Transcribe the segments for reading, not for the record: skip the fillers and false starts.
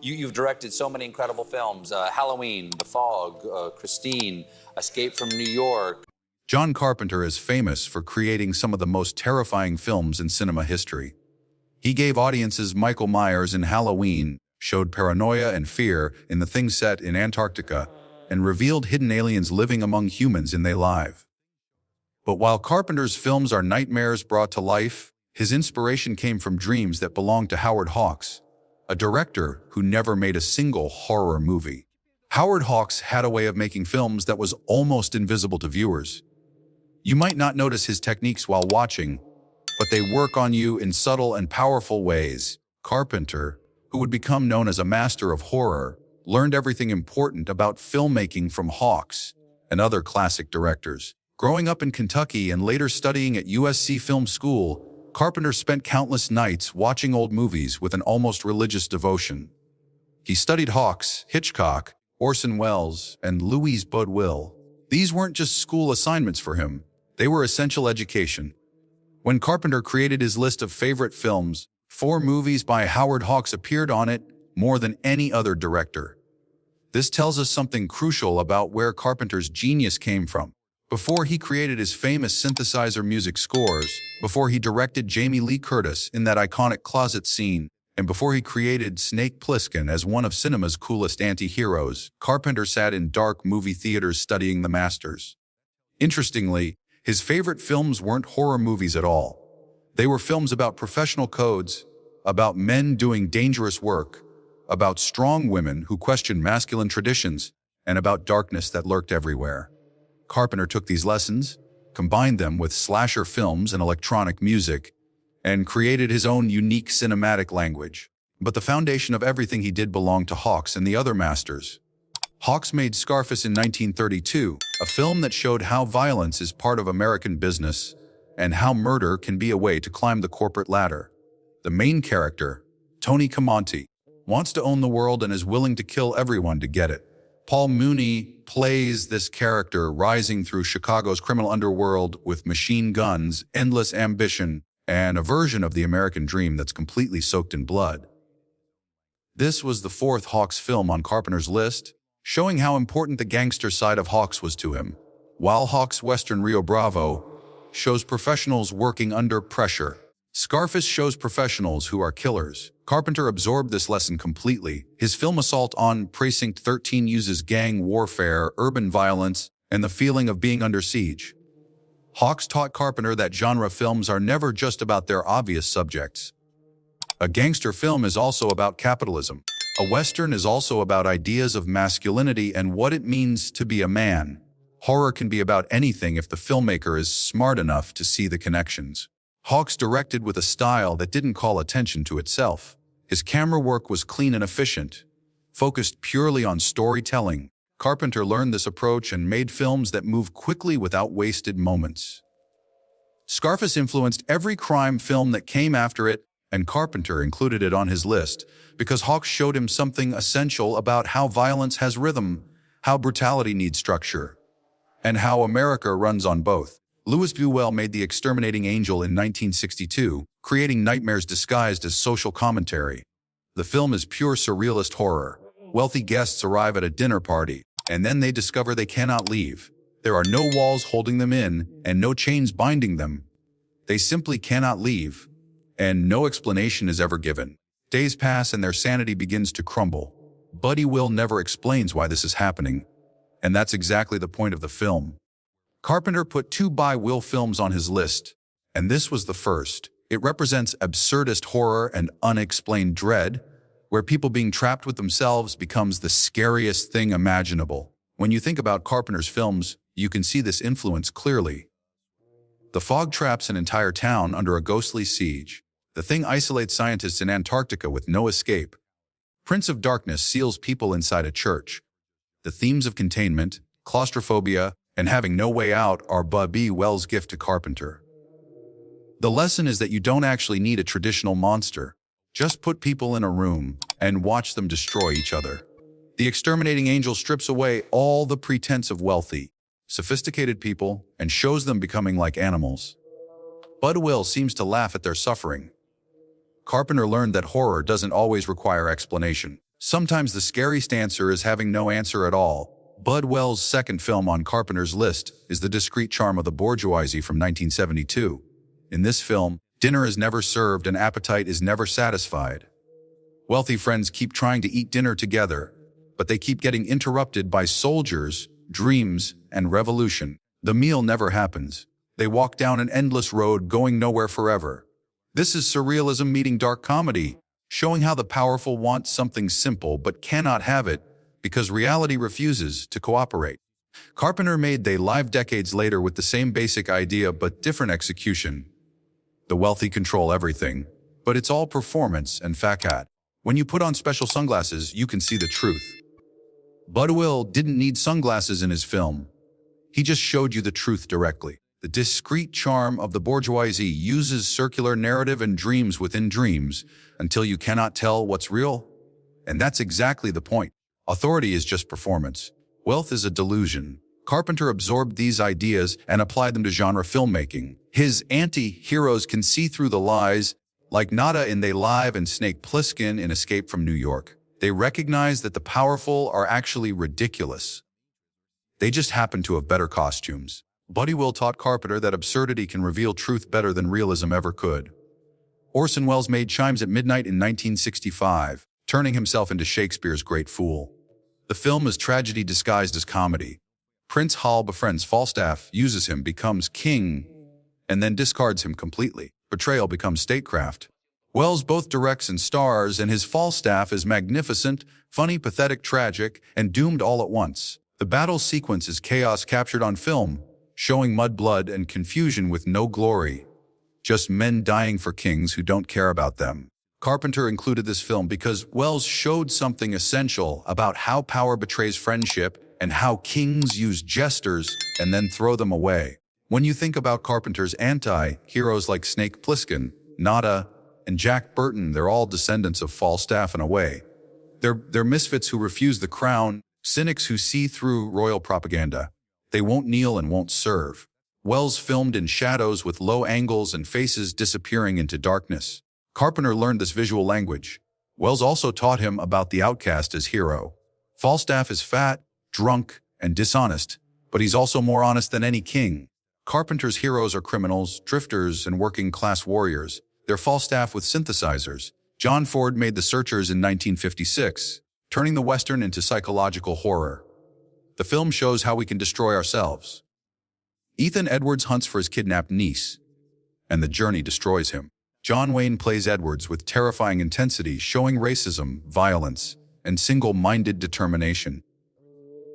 You've directed so many incredible films, Halloween, The Fog, Christine, Escape from New York. John Carpenter is famous for creating some of the most terrifying films in cinema history. He gave audiences Michael Myers in Halloween, showed paranoia and fear in the thing set in Antarctica, and revealed hidden aliens living among humans in They Live. But while Carpenter's films are nightmares brought to life, his inspiration came from dreams that belonged to Howard Hawks, a director who never made a single horror movie. Howard Hawks had a way of making films that was almost invisible to viewers. You might not notice his techniques while watching, but they work on you in subtle and powerful ways. Carpenter, who would become known as a master of horror, learned everything important about filmmaking from Hawks and other classic directors. Growing up in Kentucky and later studying at USC Film School, Carpenter spent countless nights watching old movies with an almost religious devotion. He studied Hawks, Hitchcock, Orson Welles, and Louise Buñuel. These weren't just school assignments for him, they were essential education. When Carpenter created his list of favorite films, 4 movies by Howard Hawks appeared on it, more than any other director. This tells us something crucial about where Carpenter's genius came from. Before he created his famous synthesizer music scores, before he directed Jamie Lee Curtis in that iconic closet scene, and before he created Snake Plissken as one of cinema's coolest anti-heroes, Carpenter sat in dark movie theaters studying the masters. Interestingly, his favorite films weren't horror movies at all. They were films about professional codes, about men doing dangerous work, about strong women who questioned masculine traditions, and about darkness that lurked everywhere. Carpenter took these lessons, combined them with slasher films and electronic music, and created his own unique cinematic language. But the foundation of everything he did belonged to Hawks and the other masters. Hawks made Scarface in 1932, a film that showed how violence is part of American business and how murder can be a way to climb the corporate ladder. The main character, Tony Camonte, wants to own the world and is willing to kill everyone to get it. Paul Mooney plays this character rising through Chicago's criminal underworld with machine guns, endless ambition, and a version of the American dream that's completely soaked in blood. This was the 4th Hawks film on Carpenter's list, showing how important the gangster side of Hawks was to him. While Hawks' Western Rio Bravo shows professionals working under pressure, Scarface shows professionals who are killers. Carpenter absorbed this lesson completely. His film Assault on Precinct 13 uses gang warfare, urban violence, and the feeling of being under siege. Hawks taught Carpenter that genre films are never just about their obvious subjects. A gangster film is also about capitalism. A Western is also about ideas of masculinity and what it means to be a man. Horror can be about anything if the filmmaker is smart enough to see the connections. Hawks directed with a style that didn't call attention to itself. His camera work was clean and efficient, focused purely on storytelling. Carpenter learned this approach and made films that move quickly without wasted moments. Scarface influenced every crime film that came after it, and Carpenter included it on his list because Hawks showed him something essential about how violence has rhythm, how brutality needs structure, and how America runs on both. Louis Buñuel made The Exterminating Angel in 1962, creating nightmares disguised as social commentary. The film is pure surrealist horror. Wealthy guests arrive at a dinner party, and then they discover they cannot leave. There are no walls holding them in, and no chains binding them. They simply cannot leave, and no explanation is ever given. Days pass and their sanity begins to crumble. Buddy Will never explains why this is happening, and that's exactly the point of the film. Carpenter put 2 by Will films on his list, and this was the first. It represents absurdist horror and unexplained dread, where people being trapped with themselves becomes the scariest thing imaginable. When you think about Carpenter's films, you can see this influence clearly. The Fog traps an entire town under a ghostly siege. The Thing isolates scientists in Antarctica with no escape. Prince of Darkness seals people inside a church. The themes of containment, claustrophobia, and having no way out are B. Wells' gift to Carpenter. The lesson is that you don't actually need a traditional monster. Just put people in a room and watch them destroy each other. The Exterminating Angel strips away all the pretense of wealthy, sophisticated people and shows them becoming like animals. Bud Will seems to laugh at their suffering. Carpenter learned that horror doesn't always require explanation. Sometimes the scariest answer is having no answer at all. Bud Wells' second film on Carpenter's list is The Discreet Charm of the Bourgeoisie from 1972. In this film, dinner is never served and appetite is never satisfied. Wealthy friends keep trying to eat dinner together, but they keep getting interrupted by soldiers, dreams, and revolution. The meal never happens. They walk down an endless road going nowhere forever. This is surrealism meeting dark comedy, showing how the powerful want something simple but cannot have it because reality refuses to cooperate. Carpenter made They Live decades later with the same basic idea but different execution. The wealthy control everything, but it's all performance and facade. When you put on special sunglasses, you can see the truth. Bud Will didn't need sunglasses in his film. He just showed you the truth directly. The Discreet Charm of the Bourgeoisie uses circular narrative and dreams within dreams until you cannot tell what's real. And that's exactly the point. Authority is just performance. Wealth is a delusion. Carpenter absorbed these ideas and applied them to genre filmmaking. His anti-heroes can see through the lies, like Nada in They Live and Snake Plissken in Escape from New York. They recognize that the powerful are actually ridiculous. They just happen to have better costumes. Buddy Will taught Carpenter that absurdity can reveal truth better than realism ever could. Orson Welles made Chimes at Midnight in 1965, turning himself into Shakespeare's great fool. The film is tragedy disguised as comedy. Prince Hal befriends Falstaff, uses him, becomes king, and then discards him completely. Betrayal becomes statecraft. Welles both directs and stars, and his Falstaff is magnificent, funny, pathetic, tragic, and doomed all at once. The battle sequence is chaos captured on film, showing mud-blood and confusion with no glory. Just men dying for kings who don't care about them. Carpenter included this film because Welles showed something essential about how power betrays friendship and how kings use jesters and then throw them away. When you think about Carpenter's anti-heroes like Snake Plissken, Nada, and Jack Burton, they're all descendants of Falstaff in a way. They're misfits who refuse the crown, cynics who see through royal propaganda. They won't kneel and won't serve. Welles filmed in shadows with low angles and faces disappearing into darkness. Carpenter learned this visual language. Welles also taught him about the outcast as hero. Falstaff is fat, drunk, and dishonest, but he's also more honest than any king. Carpenter's heroes are criminals, drifters, and working-class warriors. They're Falstaff with synthesizers. John Ford made The Searchers in 1956, turning the Western into psychological horror. The film shows how we can destroy ourselves. Ethan Edwards hunts for his kidnapped niece, and the journey destroys him. John Wayne plays Edwards with terrifying intensity, showing racism, violence, and single-minded determination.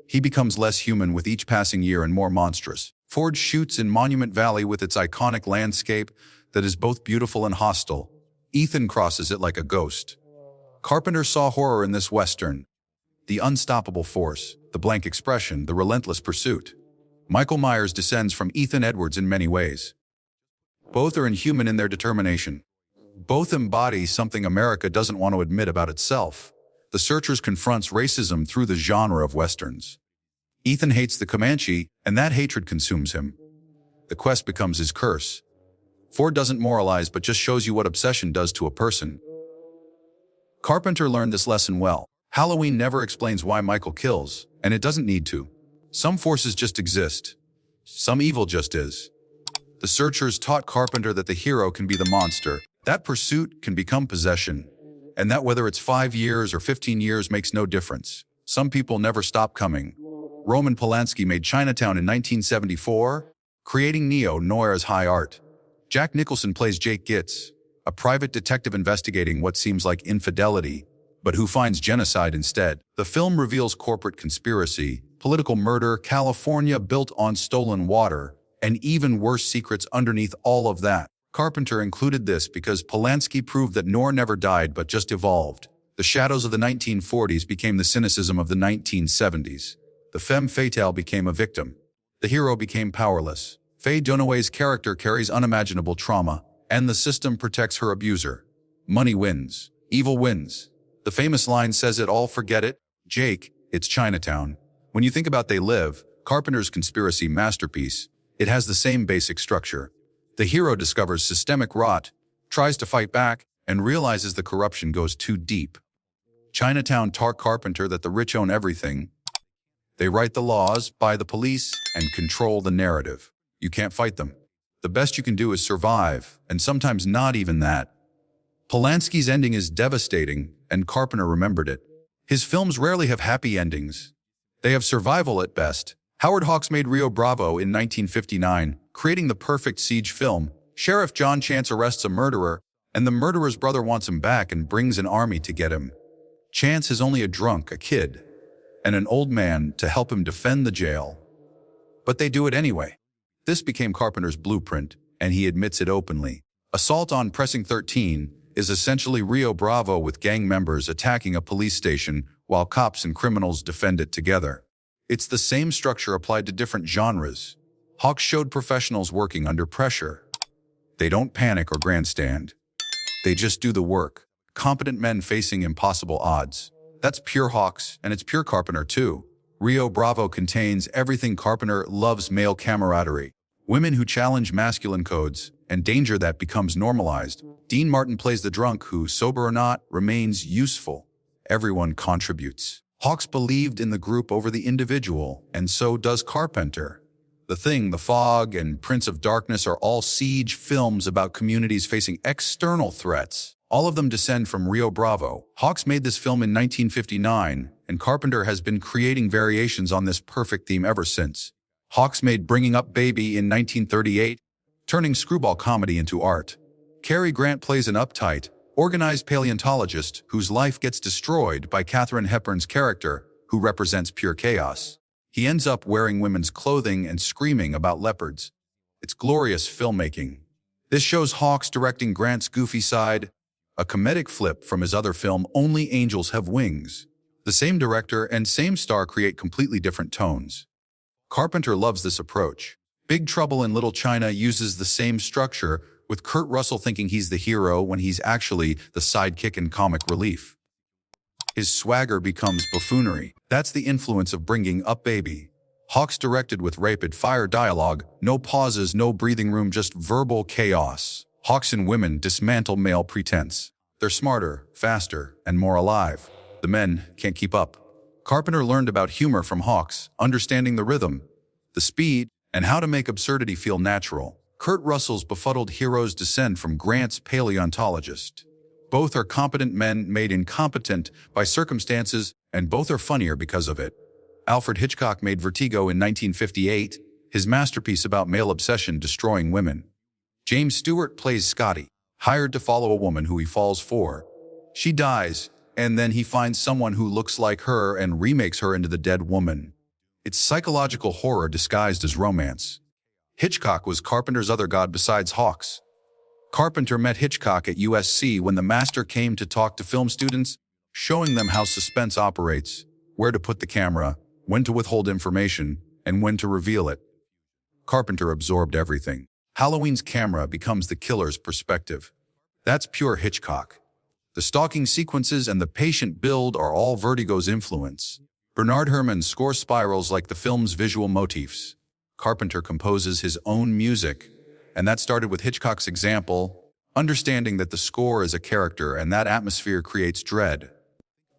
He becomes less human with each passing year and more monstrous. Ford shoots in Monument Valley with its iconic landscape that is both beautiful and hostile. Ethan crosses it like a ghost. Carpenter saw horror in this Western. The unstoppable force, the blank expression, the relentless pursuit. Michael Myers descends from Ethan Edwards in many ways. Both are inhuman in their determination. Both embody something America doesn't want to admit about itself. The Searchers confronts racism through the genre of Westerns. Ethan hates the Comanche, and that hatred consumes him. The quest becomes his curse. Ford doesn't moralize but just shows you what obsession does to a person. Carpenter learned this lesson well. Halloween never explains why Michael kills, and it doesn't need to. Some forces just exist. Some evil just is. The Searchers taught Carpenter that the hero can be the monster. That pursuit can become possession. And that whether it's 5 years or 15 years makes no difference. Some people never stop coming. Roman Polanski made Chinatown in 1974, creating neo-noir as high art. Jack Nicholson plays Jake Gitz, a private detective investigating what seems like infidelity, but who finds genocide instead. The film reveals corporate conspiracy, political murder, California built on stolen water, and even worse secrets underneath all of that. Carpenter included this because Polanski proved that noir never died but just evolved. The shadows of the 1940s became the cynicism of the 1970s. The femme fatale became a victim. The hero became powerless. Faye Dunaway's character carries unimaginable trauma, and the system protects her abuser. Money wins. Evil wins. The famous line says it all, forget it, Jake, it's Chinatown. When you think about They Live, Carpenter's conspiracy masterpiece, it has the same basic structure. The hero discovers systemic rot, tries to fight back, and realizes the corruption goes too deep. Chinatown taught Carpenter that the rich own everything. They write the laws, buy the police, and control the narrative. You can't fight them. The best you can do is survive, and sometimes not even that. Polanski's ending is devastating, and Carpenter remembered it. His films rarely have happy endings. They have survival at best. Howard Hawks made Rio Bravo in 1959, creating the perfect siege film. Sheriff John Chance arrests a murderer, and the murderer's brother wants him back and brings an army to get him. Chance is only a drunk, a kid, and an old man to help him defend the jail. But they do it anyway. This became Carpenter's blueprint, and he admits it openly. Assault on Precinct 13 is essentially Rio Bravo with gang members attacking a police station while cops and criminals defend it together. It's the same structure applied to different genres. Hawks showed professionals working under pressure. They don't panic or grandstand. They just do the work. Competent men facing impossible odds. That's pure Hawks, and it's pure Carpenter too. Rio Bravo contains everything Carpenter loves: male camaraderie, women who challenge masculine codes, and danger that becomes normalized. Dean Martin plays the drunk who, sober or not, remains useful. Everyone contributes. Hawks believed in the group over the individual, and so does Carpenter. The Thing, The Fog, and Prince of Darkness are all siege films about communities facing external threats. All of them descend from Rio Bravo. Hawks made this film in 1959, and Carpenter has been creating variations on this perfect theme ever since. Hawks made Bringing Up Baby in 1938, turning screwball comedy into art. Cary Grant plays an uptight, organized paleontologist whose life gets destroyed by Katharine Hepburn's character, who represents pure chaos. He ends up wearing women's clothing and screaming about leopards. It's glorious filmmaking. This shows Hawks directing Grant's goofy side, a comedic flip from his other film Only Angels Have Wings. The same director and same star create completely different tones. Carpenter loves this approach. Big Trouble in Little China uses the same structure, with Kurt Russell thinking he's the hero when he's actually the sidekick and comic relief. His swagger becomes buffoonery. That's the influence of Bringing Up Baby. Hawks directed with rapid-fire dialogue, no pauses, no breathing room, just verbal chaos. Hawks and women dismantle male pretense. They're smarter, faster, and more alive. The men can't keep up. Carpenter learned about humor from Hawks, understanding the rhythm, the speed, and how to make absurdity feel natural. Kurt Russell's befuddled heroes descend from Grant's paleontologist. Both are competent men made incompetent by circumstances, and both are funnier because of it. Alfred Hitchcock made Vertigo in 1958, his masterpiece about male obsession destroying women. James Stewart plays Scotty, hired to follow a woman who he falls for. She dies, and then he finds someone who looks like her and remakes her into the dead woman. It's psychological horror disguised as romance. Hitchcock was Carpenter's other god besides Hawks. Carpenter met Hitchcock at USC when the master came to talk to film students, showing them how suspense operates, where to put the camera, when to withhold information, and when to reveal it. Carpenter absorbed everything. Halloween's camera becomes the killer's perspective. That's pure Hitchcock. The stalking sequences and the patient build are all Vertigo's influence. Bernard Herrmann scores spirals like the film's visual motifs. Carpenter composes his own music, and that started with Hitchcock's example, understanding that the score is a character and that atmosphere creates dread.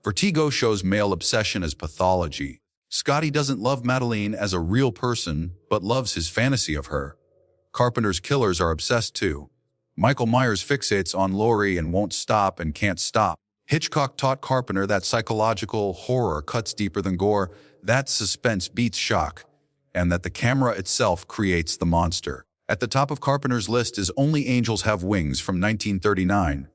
Vertigo shows male obsession as pathology. Scotty doesn't love Madeline as a real person, but loves his fantasy of her. Carpenter's killers are obsessed too. Michael Myers fixates on Laurie and won't stop and can't stop. Hitchcock taught Carpenter that psychological horror cuts deeper than gore, that suspense beats shock, and that the camera itself creates the monster. At the top of Carpenter's list is Only Angels Have Wings from 1939.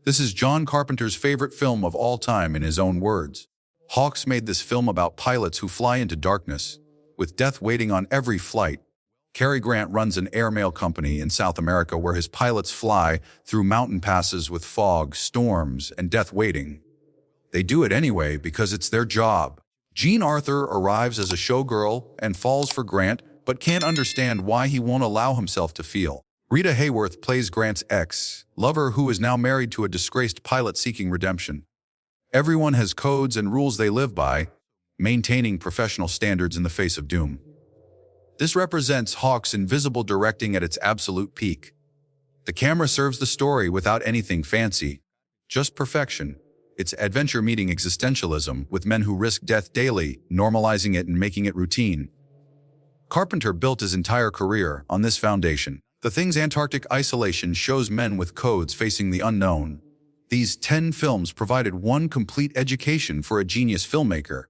This is John Carpenter's favorite film of all time in his own words. Hawks made this film about pilots who fly into darkness, with death waiting on every flight. Cary Grant runs an airmail company in South America where his pilots fly through mountain passes with fog, storms, and death waiting. They do it anyway because it's their job. Jean Arthur arrives as a showgirl and falls for Grant, but can't understand why he won't allow himself to feel. Rita Hayworth plays Grant's ex-lover who is now married to a disgraced pilot seeking redemption. Everyone has codes and rules they live by, maintaining professional standards in the face of doom. This represents Hawks' invisible directing at its absolute peak. The camera serves the story without anything fancy, just perfection. It's adventure meeting existentialism with men who risk death daily, normalizing it and making it routine. Carpenter built his entire career on this foundation. The Thing's Antarctic isolation shows men with codes facing the unknown. These 10 films provided one complete education for a genius filmmaker.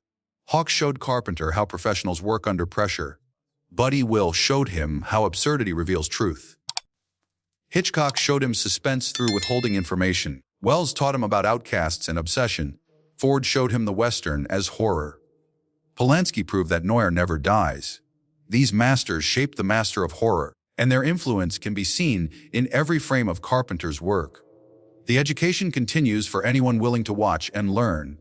Hawke showed Carpenter how professionals work under pressure. Buddy Will showed him how absurdity reveals truth. Hitchcock showed him suspense through withholding information. Wells taught him about outcasts and obsession. Ford showed him the Western as horror. Polanski proved that noir never dies. These masters shaped the master of horror, and their influence can be seen in every frame of Carpenter's work. The education continues for anyone willing to watch and learn.